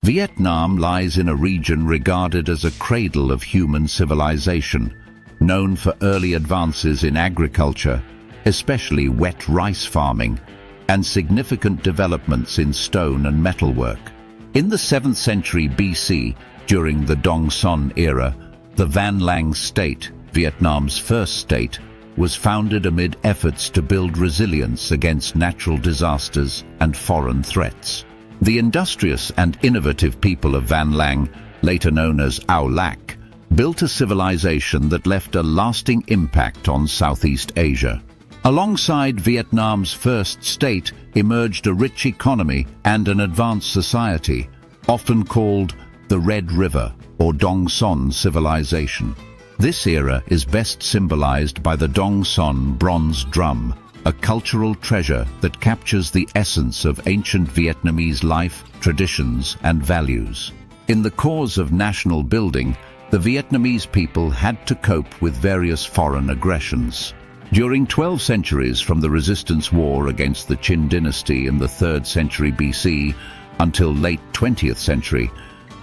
Vietnam lies in a region regarded as a cradle of human civilization, known for early advances in agriculture, especially wet rice farming, and significant developments in stone and metalwork. In the 7th century BC, during the Dong Son era, the Van Lang state, Vietnam's first state, was founded amid efforts to build resilience against natural disasters and foreign threats. The industrious and innovative people of Van Lang, later known as Ao Lac, built a civilization that left a lasting impact on Southeast Asia. Alongside Vietnam's first state emerged a rich economy and an advanced society, often called the Red River or Dong Son civilization. This era is best symbolized by the Dong Son bronze drum, a cultural treasure that captures the essence of ancient Vietnamese life, traditions, and values. In the cause of national building, the Vietnamese people had to cope with various foreign aggressions. During 12 centuries from the resistance war against the Qin dynasty in the 3rd century BC until late 20th century,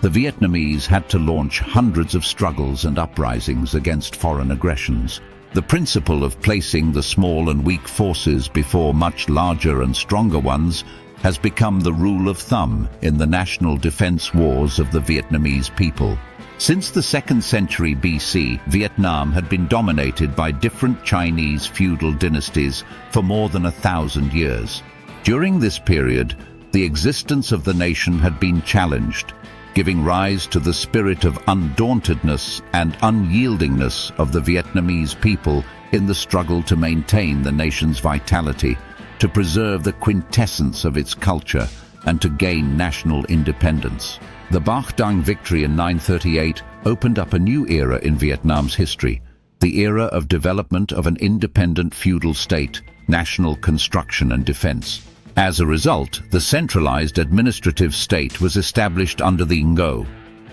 the Vietnamese had to launch hundreds of struggles and uprisings against foreign aggressions. The principle of placing the small and weak forces before much larger and stronger ones has become the rule of thumb in the national defense wars of the Vietnamese people. Since the 2nd century BC, Vietnam had been dominated by different Chinese feudal dynasties for more than 1,000 years. During this period, the existence of the nation had been challenged, giving rise to the spirit of undauntedness and unyieldingness of the Vietnamese people in the struggle to maintain the nation's vitality, to preserve the quintessence of its culture, and to gain national independence. The Bac Dang victory in 938 opened up a new era in Vietnam's history, the era of development of an independent feudal state, national construction and defense. As a result, the centralized administrative state was established under the Ngo,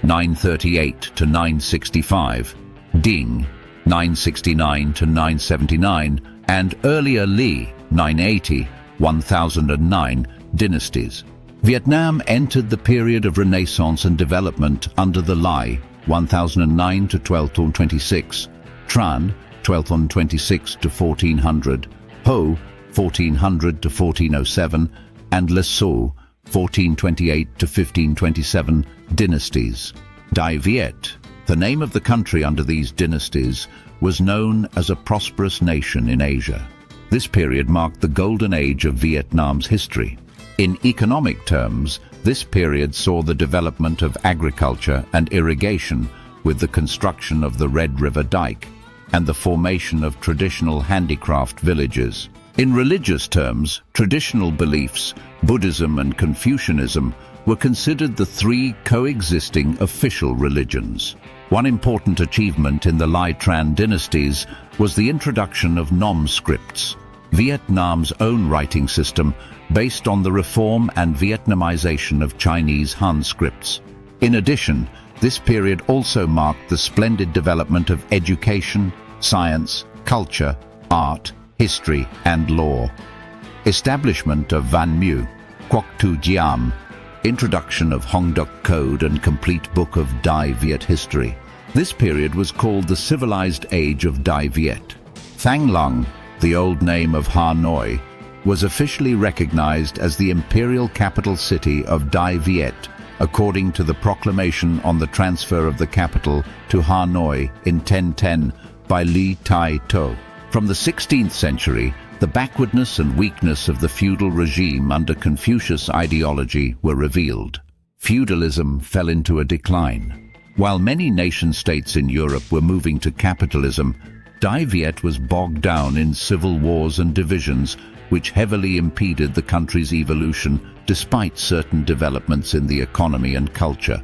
938 to 965, Ding, 969 to 979, and earlier Li, 980-1009 dynasties. Vietnam entered the period of renaissance and development under the Lai, 1009 to 1226, Tran, 1226 to 1400, Ho, 1400 to 1407, and Le Sceau, 1428 to 1527 dynasties. Dai Viet, the name of the country under these dynasties, was known as a prosperous nation in Asia. This period marked the golden age of Vietnam's history. In economic terms, this period saw the development of agriculture and irrigation with the construction of the Red River Dike and the formation of traditional handicraft villages. In religious terms, traditional beliefs, Buddhism and Confucianism, were considered the three coexisting official religions. One important achievement in the Lai Tran dynasties was the introduction of Nom scripts, Vietnam's own writing system based on the reform and Vietnamization of Chinese Han scripts. In addition, this period also marked the splendid development of education, science, culture, art, history and law. Establishment of Van Mu, Quoc Tu Giam, introduction of Hong Duc Code and complete book of Dai Viet history. This period was called the civilized age of Dai Viet. Thang Long, the old name of Hanoi, was officially recognized as the imperial capital city of Dai Viet, according to the proclamation on the transfer of the capital to Hanoi in 1010 by Li Tai To. From the 16th century, the backwardness and weakness of the feudal regime under Confucius ideology were revealed. Feudalism fell into a decline. While many nation-states in Europe were moving to capitalism, Dai Viet was bogged down in civil wars and divisions, which heavily impeded the country's evolution despite certain developments in the economy and culture.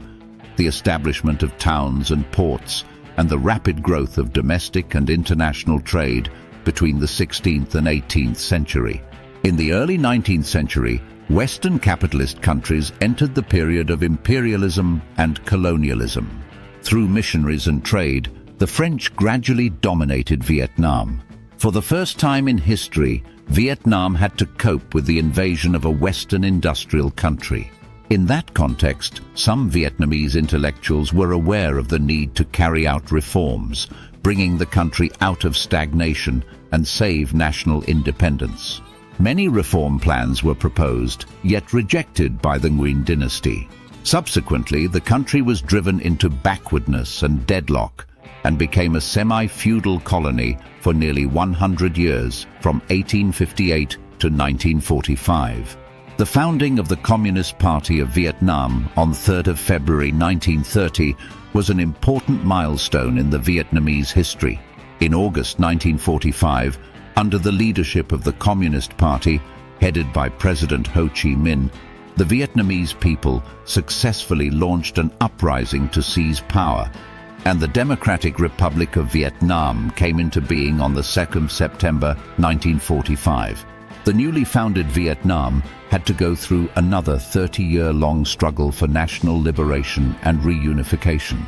The establishment of towns and ports, and the rapid growth of domestic and international trade between the 16th and 18th century. In the early 19th century, Western capitalist countries entered the period of imperialism and colonialism. Through missionaries and trade, the French gradually dominated Vietnam. For the first time in history, Vietnam had to cope with the invasion of a Western industrial country. In that context, some Vietnamese intellectuals were aware of the need to carry out reforms, bringing the country out of stagnation and save national independence. Many reform plans were proposed, yet rejected by the Nguyen dynasty. Subsequently, the country was driven into backwardness and deadlock, and became a semi-feudal colony for nearly 100 years, from 1858 to 1945. The founding of the Communist Party of Vietnam on 3rd of February 1930 was an important milestone in the Vietnamese history. In August 1945, under the leadership of the Communist Party, headed by President Ho Chi Minh, the Vietnamese people successfully launched an uprising to seize power, and the Democratic Republic of Vietnam came into being on the 2nd September 1945. The newly founded Vietnam had to go through another 30-year-long struggle for national liberation and reunification.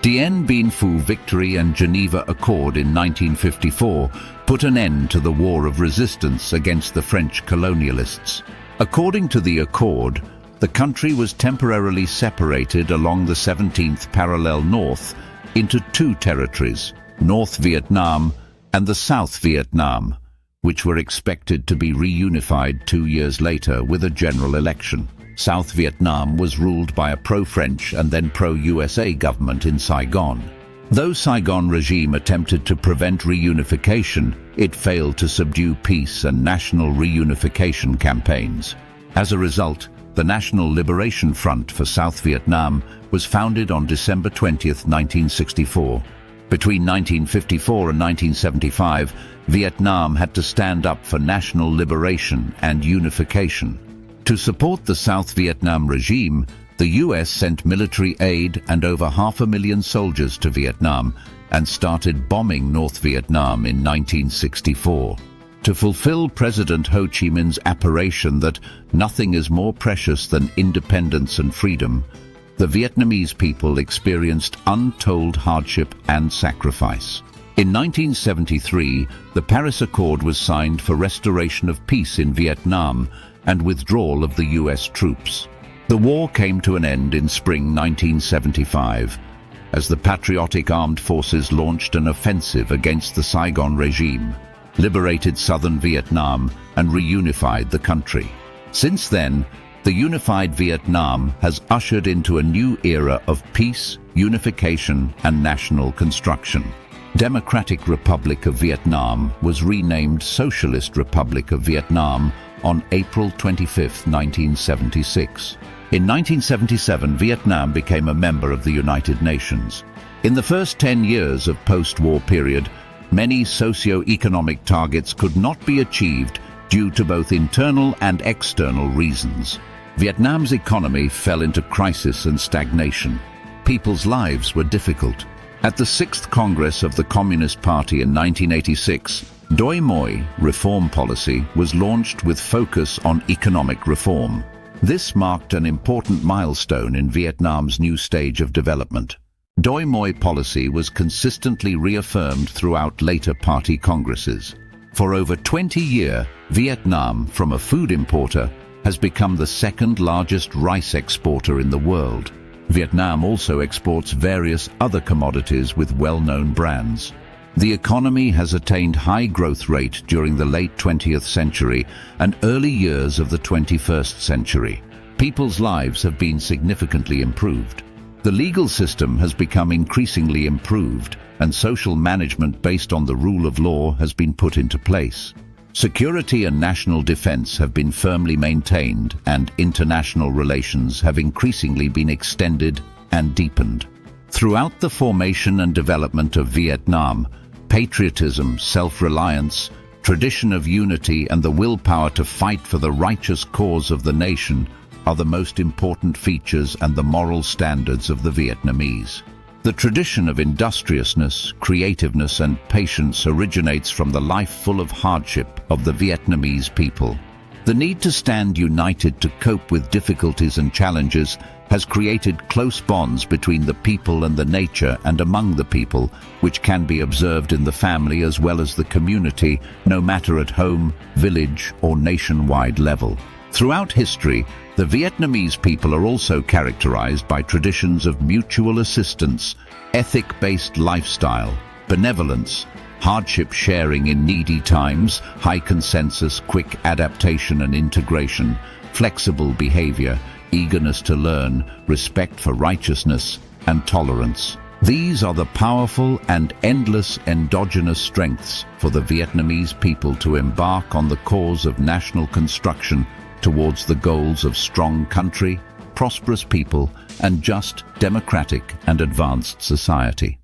Dien Bien Phu Victory and Geneva Accord in 1954 put an end to the war of resistance against the French colonialists. According to the accord, the country was temporarily separated along the 17th parallel north into two territories, North Vietnam and the South Vietnam, which were expected to be reunified 2 years later with a general election. South Vietnam was ruled by a pro-French and then pro-USA government in Saigon. Though Saigon regime attempted to prevent reunification, it failed to subdue peace and national reunification campaigns. As a result, the National Liberation Front for South Vietnam was founded on December 20, 1964. Between 1954 and 1975, Vietnam had to stand up for national liberation and unification. To support the South Vietnam regime, the US sent military aid and over 500,000 soldiers to Vietnam and started bombing North Vietnam in 1964. To fulfill President Ho Chi Minh's apparition that nothing is more precious than independence and freedom, the Vietnamese people experienced untold hardship and sacrifice. In 1973, the Paris Accord was signed for restoration of peace in Vietnam and withdrawal of the US troops. The war came to an end in spring 1975, as the Patriotic Armed Forces launched an offensive against the Saigon regime, liberated southern Vietnam, and reunified the country. Since then, the unified Vietnam has ushered into a new era of peace, unification, and national construction. Democratic Republic of Vietnam was renamed Socialist Republic of Vietnam on April 25, 1976. In 1977, Vietnam became a member of the United Nations. In the first 10 years of post-war period, many socio-economic targets could not be achieved due to both internal and external reasons. Vietnam's economy fell into crisis and stagnation. People's lives were difficult. At the 6th Congress of the Communist Party in 1986, Doi Moi reform policy was launched with focus on economic reform. This marked an important milestone in Vietnam's new stage of development. Doi Moi policy was consistently reaffirmed throughout later party congresses. For over 20 years, Vietnam, from a food importer, has become the second largest rice exporter in the world. Vietnam also exports various other commodities with well-known brands. The economy has attained high growth rate during the late 20th century and early years of the 21st century. People's lives have been significantly improved. The legal system has become increasingly improved, and social management based on the rule of law has been put into place. Security and national defense have been firmly maintained, and international relations have increasingly been extended and deepened. Throughout the formation and development of Vietnam, patriotism, self-reliance, tradition of unity, and the willpower to fight for the righteous cause of the nation are the most important features and the moral standards of the Vietnamese. The tradition of industriousness, creativeness, and patience originates from the life full of hardship of the Vietnamese people. The need to stand united to cope with difficulties and challenges has created close bonds between the people and the nature and among the people, which can be observed in the family as well as the community, no matter at home, village, or nationwide level. Throughout history, the The Vietnamese people are also characterized by traditions of mutual assistance, ethic-based lifestyle, benevolence, hardship sharing in needy times, high consensus, quick adaptation and integration, flexible behavior, eagerness to learn, respect for righteousness, and tolerance. These are the powerful and endless endogenous strengths for the Vietnamese people to embark on the cause of national construction towards the goals of strong country, prosperous people, and just, democratic and advanced society.